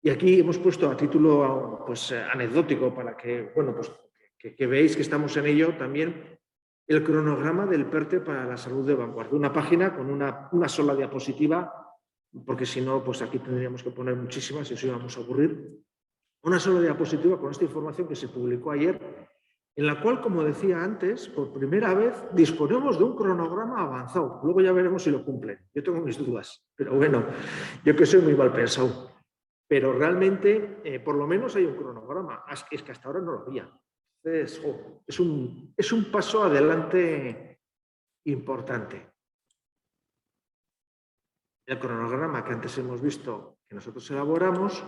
Y aquí hemos puesto a título pues, anecdótico para que, bueno, pues, que veáis que estamos en ello también, el cronograma del PERTE para la salud de vanguardia. Una página con una sola diapositiva, porque si no, pues aquí tendríamos que poner muchísimas y os íbamos a aburrir. Una sola diapositiva con esta información que se publicó ayer, en la cual, como decía antes, por primera vez disponemos de un cronograma avanzado. Luego ya veremos si lo cumplen. Yo tengo mis dudas, pero bueno, yo que soy muy mal pensado. Pero realmente, por lo menos hay un cronograma. Es que hasta ahora no lo había. Entonces, es un paso adelante importante. El cronograma que antes hemos visto que nosotros elaboramos.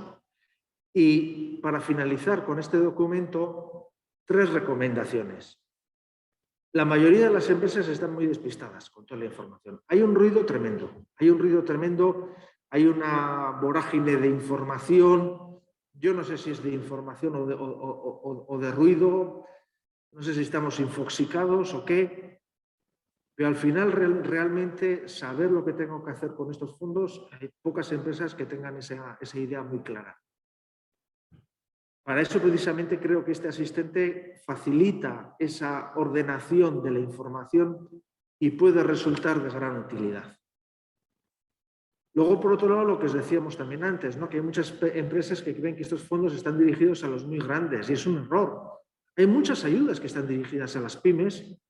Y para finalizar con este documento, 3 recomendaciones. La mayoría de las empresas están muy despistadas con toda la información. Hay un ruido tremendo, hay una vorágine de información. Yo no sé si es de información o de ruido, no sé si estamos infoxicados o qué, pero al final realmente saber lo que tengo que hacer con estos fondos, hay pocas empresas que tengan esa idea muy clara. Para eso, precisamente, creo que este asistente facilita esa ordenación de la información y puede resultar de gran utilidad. Luego, por otro lado, lo que os decíamos también antes, ¿no? Que hay muchas empresas que creen que estos fondos están dirigidos a los muy grandes y es un error. Hay muchas ayudas que están dirigidas a las pymes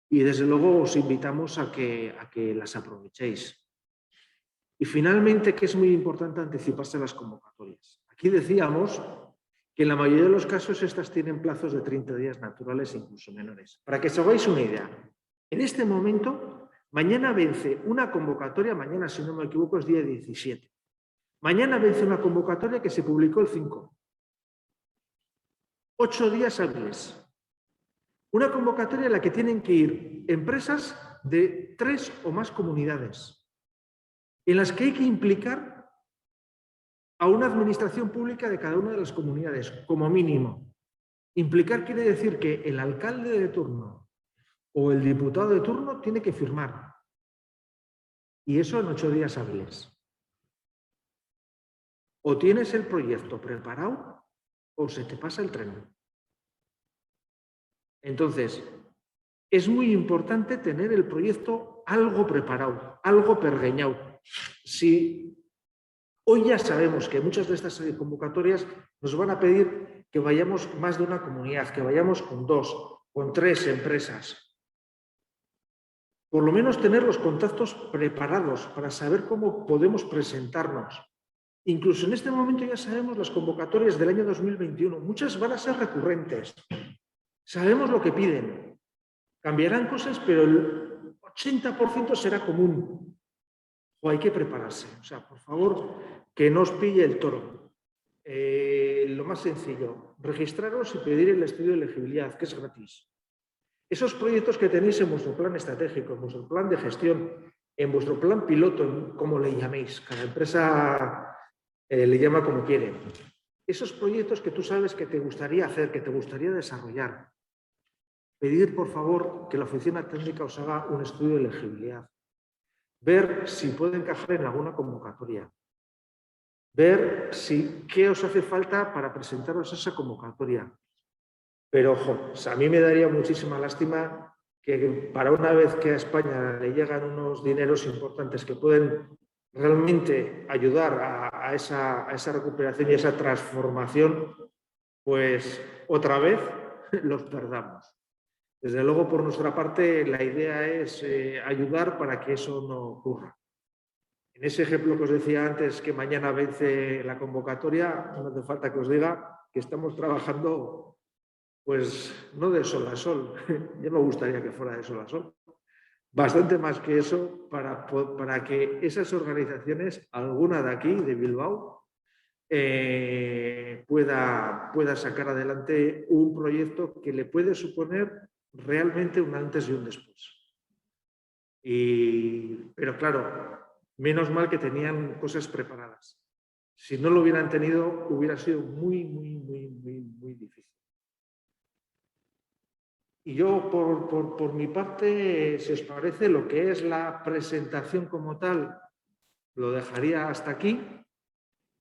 y, desde luego, os invitamos a que las aprovechéis. Y, finalmente, que es muy importante anticiparse a las convocatorias. Aquí decíamos que en la mayoría de los casos estas tienen plazos de 30 días naturales e incluso menores. Para que os hagáis una idea, en este momento, mañana vence una convocatoria, mañana si no me equivoco es día 17. Mañana vence una convocatoria que se publicó el 5. 8 días hábiles. Una convocatoria en la que tienen que ir empresas de 3 o más comunidades, en las que hay que implicar a una administración pública de cada una de las comunidades, como mínimo. Implicar quiere decir que el alcalde de turno o el diputado de turno tiene que firmar. Y eso en 8 días hábiles. O tienes el proyecto preparado o se te pasa el tren. Entonces, es muy importante tener el proyecto algo preparado, algo pergeñado. Si hoy ya sabemos que muchas de estas convocatorias nos van a pedir que vayamos más de una comunidad, que vayamos con 2, con 3 empresas. Por lo menos tener los contactos preparados para saber cómo podemos presentarnos. Incluso en este momento ya sabemos las convocatorias del año 2021. Muchas van a ser recurrentes. Sabemos lo que piden. Cambiarán cosas, pero el 80% será común. O hay que prepararse. O sea, por favor, que no os pille el toro. Lo más sencillo, registraros y pedir el estudio de elegibilidad, que es gratis. Esos proyectos que tenéis en vuestro plan estratégico, en vuestro plan de gestión, en vuestro plan piloto, como le llaméis, cada empresa le llama como quiere. Esos proyectos que tú sabes que te gustaría hacer, que te gustaría desarrollar. Pedir, por favor, que la oficina técnica os haga un estudio de elegibilidad. Ver si puede encajar en alguna convocatoria. Ver qué os hace falta para presentaros esa convocatoria. Pero, ojo, a mí me daría muchísima lástima que para una vez que a España le llegan unos dineros importantes que pueden realmente ayudar a esa recuperación y a esa transformación, pues otra vez los perdamos. Desde luego, por nuestra parte, la idea es ayudar para que eso no ocurra. En ese ejemplo que os decía antes, que mañana vence la convocatoria, no hace falta que os diga que estamos trabajando, pues no de sol a sol, ya me gustaría que fuera de sol a sol, bastante más que eso para que esas organizaciones, alguna de aquí, de Bilbao, pueda sacar adelante un proyecto que le puede suponer realmente un antes y un después. Pero claro, menos mal que tenían cosas preparadas. Si no lo hubieran tenido, hubiera sido muy difícil. Y yo, por mi parte, si os parece, lo que es la presentación como tal, lo dejaría hasta aquí.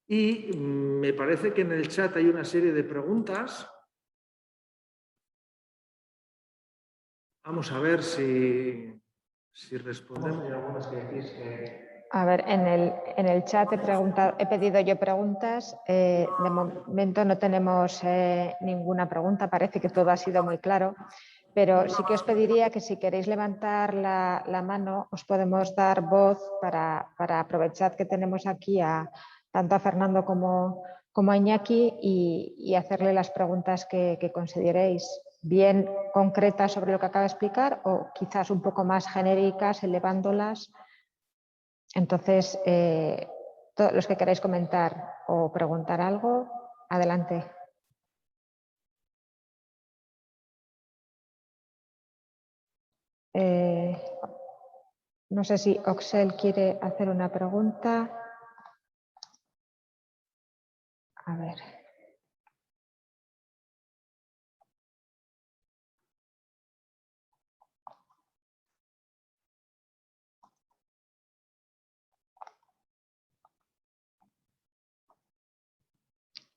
Y me parece que en el chat hay una serie de preguntas. Vamos a ver si respondemos. Hay algunas que decís A ver, en el chat he pedido yo preguntas. De momento no tenemos ninguna pregunta, parece que todo ha sido muy claro, pero sí que os pediría que si queréis levantar la mano os podemos dar voz para aprovechar que tenemos aquí tanto a Fernando como a Iñaki y hacerle las preguntas que consideréis, bien concretas sobre lo que acaba de explicar o quizás un poco más genéricas, elevándolas. Entonces, todos los que queráis comentar o preguntar algo, adelante. No sé si Oxel quiere hacer una pregunta. A ver.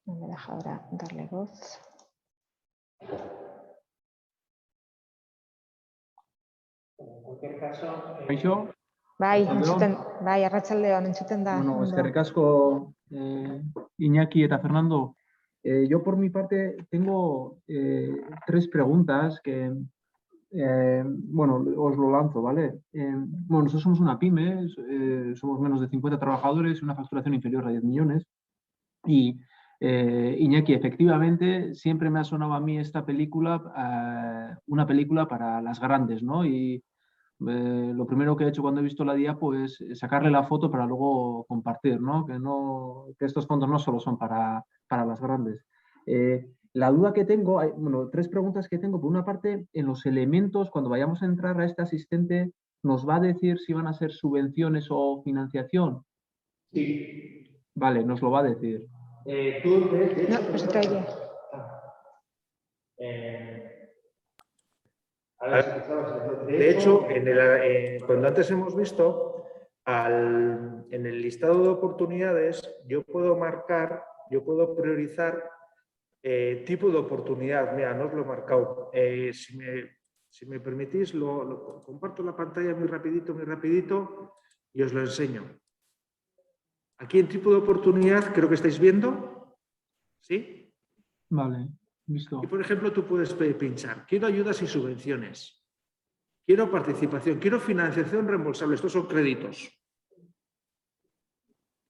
No me deja ahora darle voz. En cualquier caso... Bai, arratsaldeon, entzuten da. Bueno, eskerrik asko Iñaki eta Fernando. Yo por mi parte tengo 3 preguntas que, bueno, os lo lanzo, ¿vale? Bueno, nosotros somos una pyme, somos menos de 50 trabajadores y una facturación inferior a 10 millones. Y Iñaki, efectivamente, siempre me ha sonado a mí esta película, una película para las grandes, ¿no? Y lo primero que he hecho cuando he visto la diapo es sacarle la foto para luego compartir, ¿no? Que estos fondos no solo son para las grandes. La duda que tengo, bueno, 3 preguntas que tengo. Por una parte, en los elementos, cuando vayamos a entrar a este asistente, ¿nos va a decir si van a ser subvenciones o financiación? Sí. Vale, nos lo va a decir. Tú, de hecho, No, pues te oye. De hecho, cuando antes hemos visto, en el listado de oportunidades, yo puedo marcar, yo puedo priorizar tipo de oportunidad. Mira, no os lo he marcado. Si me permitís, comparto la pantalla muy rapidito y os lo enseño. Aquí en tipo de oportunidad, creo que estáis viendo. ¿Sí? Vale, listo. Y por ejemplo, tú puedes pinchar, quiero ayudas y subvenciones, quiero participación, quiero financiación reembolsable, estos son créditos.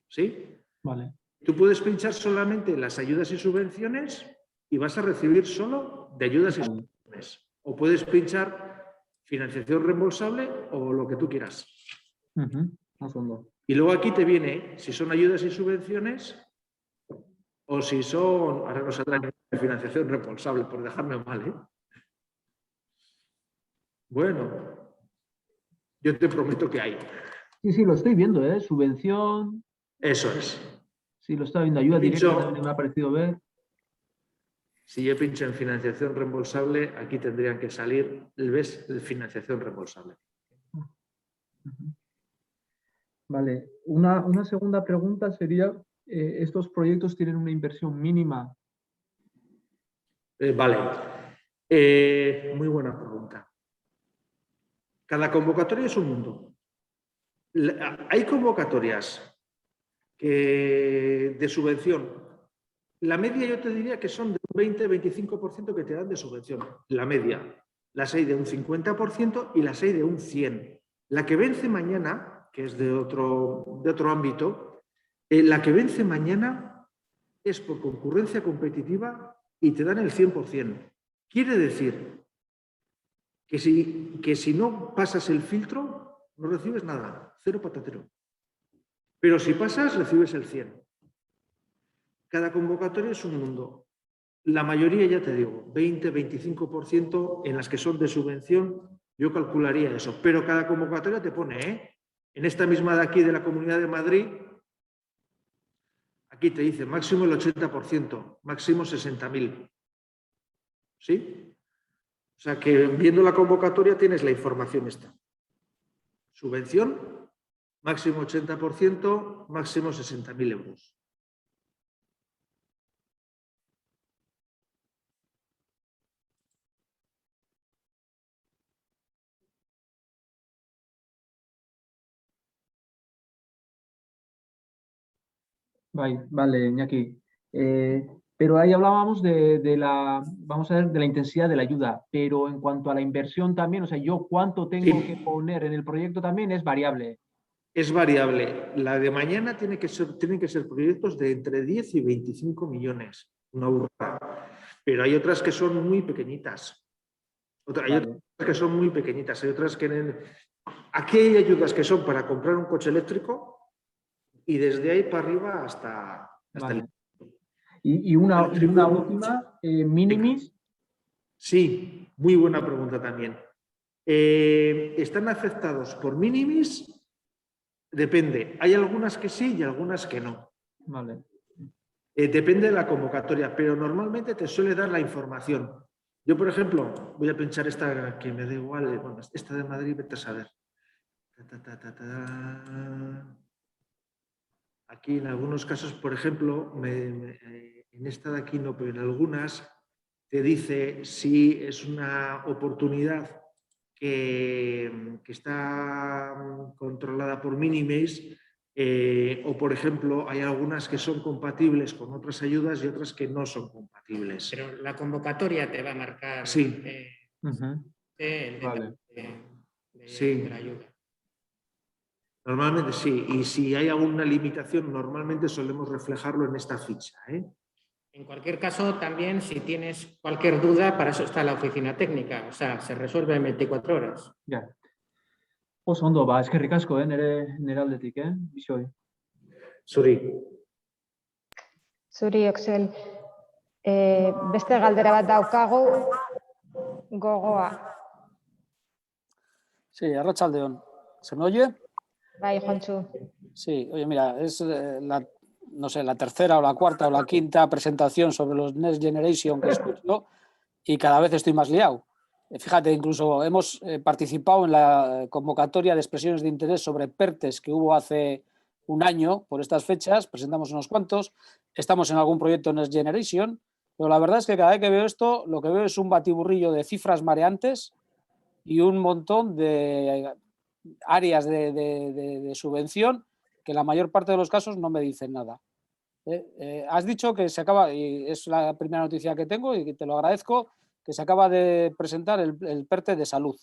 ¿Sí? Vale. Tú puedes pinchar solamente las ayudas y subvenciones y vas a recibir solo de ayudas y subvenciones. O puedes pinchar financiación reembolsable o lo que tú quieras. Y luego aquí te viene si son ayudas y subvenciones o si son, ahora nos saldrá financiación reembolsable, por dejarme mal, ¿eh? Bueno, yo te prometo que hay. Sí, lo estoy viendo, ¿eh? Subvención. Eso es. Sí, lo estaba viendo. Ayuda directa también me ha parecido ver. Si yo pincho en financiación reembolsable, aquí tendrían que salir, ¿ves? Financiación reembolsable. Vale. Una segunda pregunta sería, ¿estos proyectos tienen una inversión mínima? Vale. Muy buena pregunta. Cada convocatoria es un mundo. Hay convocatorias de subvención. La media yo te diría que son de un 20-25% que te dan de subvención. La media. Las hay de un 50% y las hay de un 100%. La que vence mañana, que es de otro ámbito, la que vence mañana es por concurrencia competitiva y te dan el 100%. Quiere decir que si no pasas el filtro, no recibes nada, cero patatero. Pero si pasas, recibes el 100%. Cada convocatoria es un mundo. La mayoría, ya te digo, 20-25% en las que son de subvención, yo calcularía eso. Pero cada convocatoria te pone, en esta misma de aquí de la Comunidad de Madrid, aquí te dice máximo el 80%, máximo 60.000. ¿Sí? O sea que viendo la convocatoria tienes la información esta. Subvención, máximo 80%, máximo 60.000 euros. Vale, Iñaki. Pero ahí hablábamos vamos a ver, de la intensidad de la ayuda, pero en cuanto a la inversión también, o sea, yo cuánto tengo que poner en el proyecto también es variable. Es variable. La de mañana tienen que ser proyectos de entre 10 y 25 millones, una burrada. Pero hay otras que son muy pequeñitas. Hay otras que son muy pequeñitas. Hay otras que... Aquí hay ayudas que son para comprar un coche eléctrico y desde ahí para arriba hasta Vale. el... Y una última, minimis. Sí, muy buena pregunta también. ¿Están afectados por minimis? Depende. Hay algunas que sí y algunas que no. Vale. Depende de la convocatoria, pero normalmente te suele dar la información. Yo, por ejemplo, voy a pinchar esta que me da igual, bueno, esta de Madrid, vete a saber. Aquí en algunos casos, por ejemplo, en esta de aquí no, pero en algunas te dice si es una oportunidad que está controlada por Minimaze o, por ejemplo, hay algunas que son compatibles con otras ayudas y otras que no son compatibles. Pero la convocatoria te va a marcar sí. el Vale. de la ayuda. Normalmente sí, y si hay alguna limitación, normalmente solemos reflejarlo en esta ficha. En cualquier caso, también si tienes cualquier duda, para eso está la oficina técnica, o sea, se resuelve en 24 horas. Ya. Oso ondo, es que ricasco, nire aldetik, Bixoi. Zuri. Zuri, Oxel. Beste galdera bat daukagu, gogoa. Sí, arratsaldeon. ¿Se me oye? Bai, Jontxu. Sí, oye, mira, es no sé, la tercera o la cuarta o la quinta presentación sobre los Next Generation que escucho y cada vez estoy más liado. Fíjate, incluso hemos participado en la convocatoria de expresiones de interés sobre PERTES que hubo hace un año por estas fechas, presentamos unos cuantos, estamos en algún proyecto Next Generation, pero la verdad es que cada vez que veo esto, lo que veo es un batiburrillo de cifras mareantes y un montón de áreas de subvención que en la mayor parte de los casos no me dicen nada. Has dicho que se acaba, y es la primera noticia que tengo y te lo agradezco, que se acaba de presentar el PERTE de salud.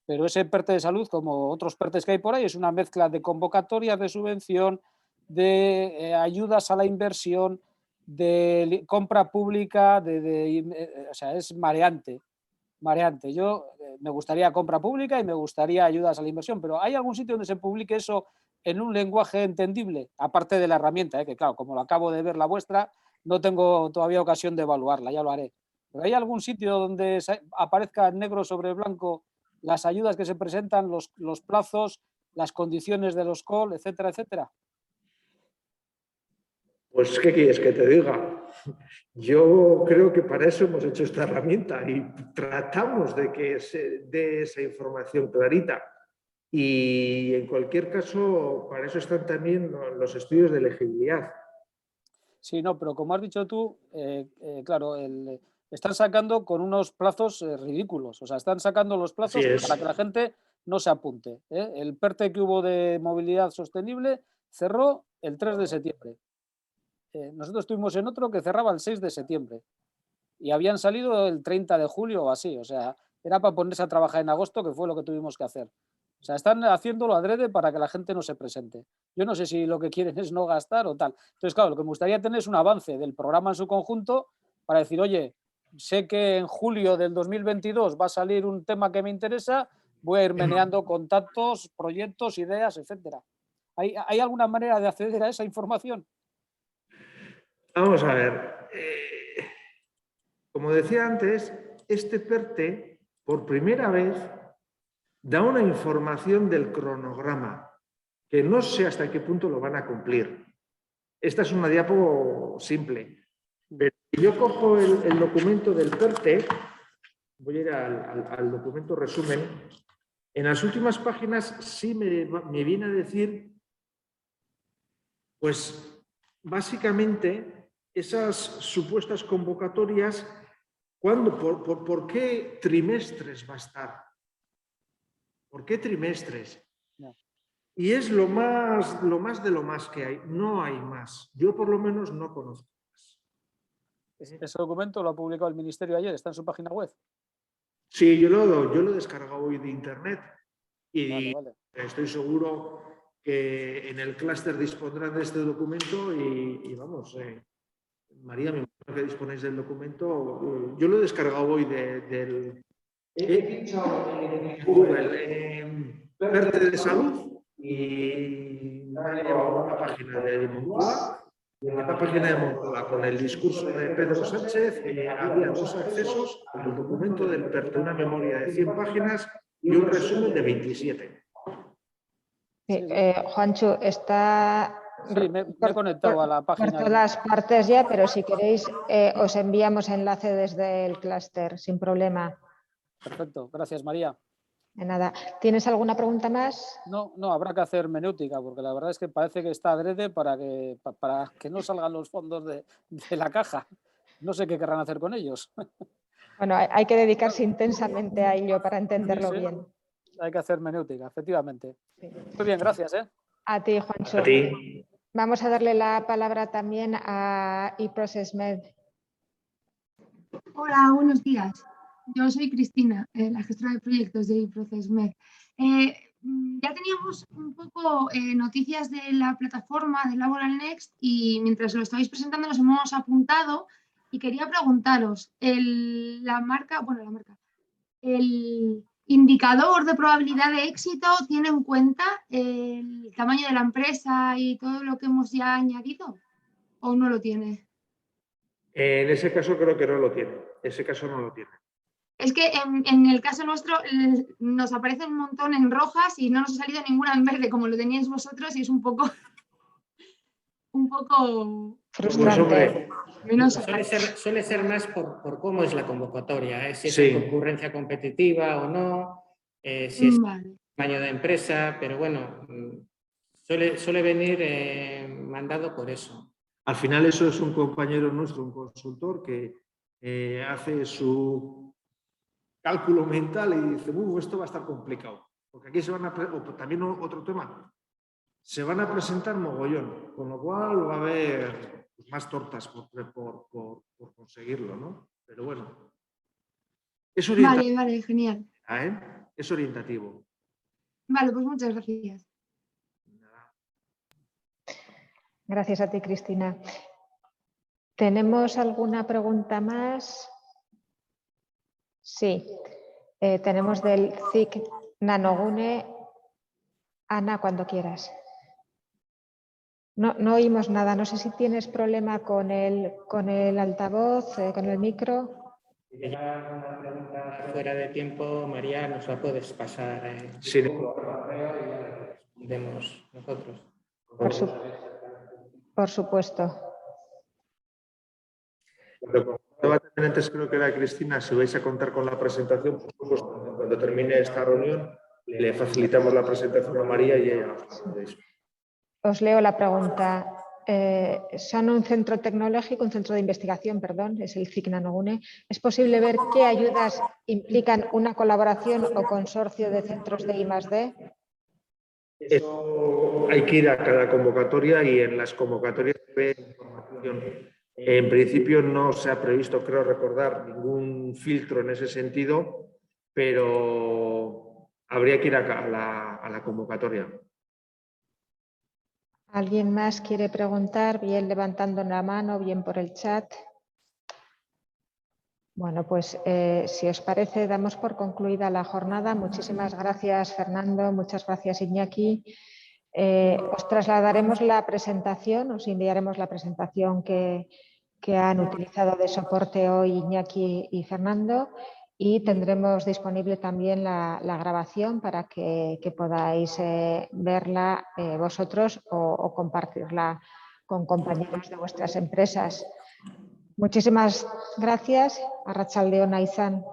Pero ese PERTE de salud, como otros PERTEs que hay por ahí, es una mezcla de convocatorias de subvención, de ayudas a la inversión, de compra pública, o sea, es mareante. Yo me gustaría compra pública y me gustaría ayudas a la inversión, pero ¿hay algún sitio donde se publique eso en un lenguaje entendible? Aparte de la herramienta, que claro, como lo acabo de ver la vuestra, no tengo todavía ocasión de evaluarla, ya lo haré. ¿Pero hay algún sitio donde aparezca negro sobre blanco las ayudas que se presentan, los plazos, las condiciones de los call, etcétera, etcétera? Pues, ¿qué quieres que te diga? Yo creo que para eso hemos hecho esta herramienta y tratamos de que se dé esa información clarita. Y en cualquier caso, para eso están también los estudios de elegibilidad. Sí, no, pero como has dicho tú, claro, están sacando con unos plazos ridículos. O sea, están sacando los plazos para que la gente no se apunte. El PERTE que hubo de movilidad sostenible cerró el 3 de septiembre. Nosotros estuvimos en otro que cerraba el 6 de septiembre y habían salido el 30 de julio o así. O sea, era para ponerse a trabajar en agosto, que fue lo que tuvimos que hacer. O sea, están haciéndolo adrede para que la gente no se presente. Yo no sé si lo que quieren es no gastar o tal. Entonces, claro, lo que me gustaría tener es un avance del programa en su conjunto para decir, oye, sé que en julio del 2022 va a salir un tema que me interesa, voy a ir meneando contactos, proyectos, ideas, etcétera. ¿Hay alguna manera de acceder a esa información? Vamos a ver. Como decía antes, este PERTE, por primera vez, da una información del cronograma, que no sé hasta qué punto lo van a cumplir. Esta es una diapo simple, pero si yo cojo el documento del PERTE, voy a ir al documento resumen, en las últimas páginas sí me viene a decir, pues básicamente esas supuestas convocatorias, ¿por qué trimestres va a estar? ¿Por qué trimestres? No. y es lo más de lo más que hay. No hay más. Yo por lo menos no conozco más. Ese documento lo ha publicado el Ministerio ayer, está en su página web. Sí, yo lo he descargado hoy de internet y Vale. estoy seguro que en el clúster dispondrán de este documento y vamos, María, me imagino que disponéis del documento. Yo lo he descargado hoy del Google, PERTE de salud, y me ha llevado a una página de Moncloa. En la página de Moncloa, con el discurso de Pedro Sánchez, había 2 accesos al documento del PERTE, una memoria de 100 páginas y un resumen de 27. Sí, Juancho, está Sí, me he conectado a la página. por todas partes ya, pero si queréis os enviamos enlace desde el clúster, sin problema. Perfecto, gracias María. De nada. ¿Tienes alguna pregunta más? No, habrá que hacer menéutica, porque la verdad es que parece que está adrede para que no salgan los fondos de la caja. No sé qué querrán hacer con ellos. Bueno, hay que dedicarse intensamente a ello para entenderlo Sí. bien. Hay que hacer menéutica, efectivamente. Sí. Muy bien, gracias. A ti, Juancho. A ti. Vamos a darle la palabra también a eProcessMed. Hola, buenos días. Yo soy Cristina, la gestora de proyectos de eProcessMed. Ya teníamos un poco noticias de la plataforma de Laboral Next y mientras lo estabais presentando nos hemos apuntado y quería preguntaros, el indicador de probabilidad de éxito tiene en cuenta el tamaño de la empresa y todo lo que hemos ya añadido o no lo tiene? En ese caso creo que no lo tiene. Ese caso no lo tiene. Es que en el caso nuestro nos aparece un montón en rojas y no nos ha salido ninguna en verde como lo teníais vosotros y es un poco frustrante. Suele ser más por cómo es la convocatoria, si es Sí. en concurrencia competitiva o no, si es tamaño de empresa, pero bueno, suele venir mandado por eso. Al final eso es un compañero nuestro, un consultor que hace su cálculo mental y dice, esto va a estar complicado. Porque aquí se van a... También otro tema, se van a presentar mogollón, con lo cual va a haber más tortas por conseguirlo, ¿no? Pero bueno, es orientativo. Vale, genial. Es orientativo. Vale, pues muchas gracias. Gracias a ti, Cristina. ¿Tenemos alguna pregunta más? Sí. Tenemos del CIC Nanogune. Ana, cuando quieras. No oímos nada. No sé si tienes problema con el altavoz, con el micro. Si ya una pregunta fuera de tiempo, María, nos la puedes pasar. Sí. Respondemos nosotros. Por supuesto. Lo que comentaba también antes, creo que era Cristina, si vais a contar con la presentación, pues cuando termine esta reunión le facilitamos la presentación a María y ella nos... Os leo la pregunta. Son un centro tecnológico, un centro de investigación, perdón, es el CIC Nanogune. ¿Es posible ver qué ayudas implican una colaboración o consorcio de centros de I+D? Eso hay que ir a cada convocatoria y en las convocatorias se ve información. En principio no se ha previsto, creo recordar, ningún filtro en ese sentido, pero habría que ir a la convocatoria. ¿Alguien más quiere preguntar? Bien levantando la mano, bien por el chat. Bueno, pues si os parece, damos por concluida la jornada. Muchísimas gracias, Fernando. Muchas gracias, Iñaki. Os trasladaremos la presentación, os enviaremos la presentación que han utilizado de soporte hoy Iñaki y Fernando y tendremos disponible también la grabación para que podáis verla vosotros o compartirla con compañeros de vuestras empresas. Muchísimas gracias. Arratsalde on izan.